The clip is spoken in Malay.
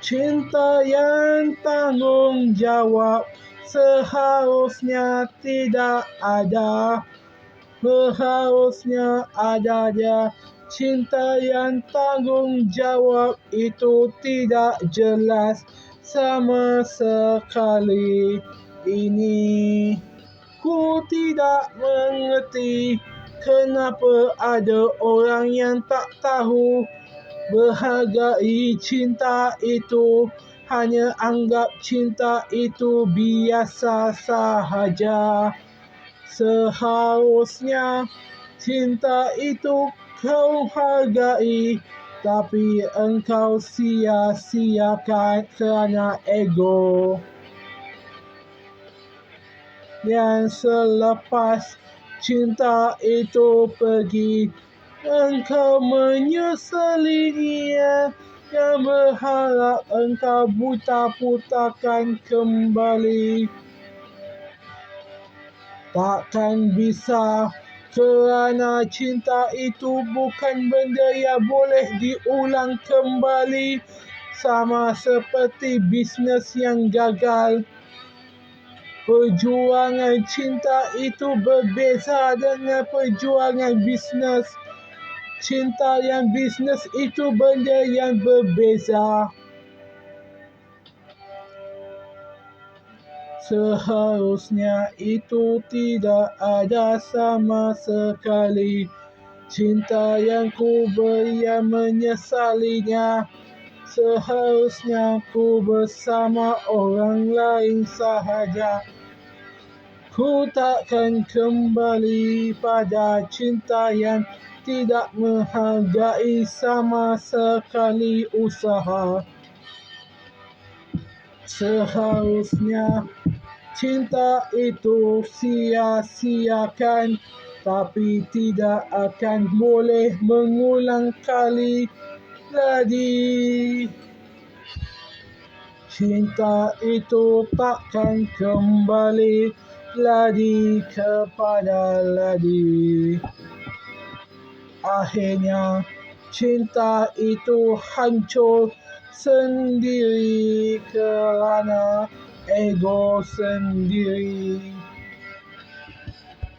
Cinta yang tanggung jawab seharusnya tidak ada. Seharusnya ada dia. Cinta yang tanggung jawab itu tidak jelas sama sekali. Ini ku tidak mengerti kenapa ada orang yang tak tahu menghargai cinta itu, hanya anggap cinta itu biasa sahaja. Seharusnya cinta itu kau hargai, tapi engkau sia-siakan kerana ego. Dan selepas cinta itu pergi, engkau menyesalinya dan berharap engkau buta-butakan kembali. Takkan bisa, kerana cinta itu bukan benda yang boleh diulang kembali, sama seperti bisnes yang gagal. Perjuangan cinta itu berbeza dengan perjuangan bisnes. Cinta yang bisnes itu benda yang berbeza. Seharusnya itu tidak ada sama sekali. Cinta yang ku beri yang menyesalinya. Seharusnya ku bersama orang lain sahaja. Ku takkan kembali pada cinta yang tidak menghargai sama sekali usaha. Seharusnya cinta itu sia-siakan, tapi tidak akan boleh mengulang kali lagi. Cinta itu takkan kembali lagi kepada lagi. Akhirnya cinta itu hancur sendiri kerana ego sendiri.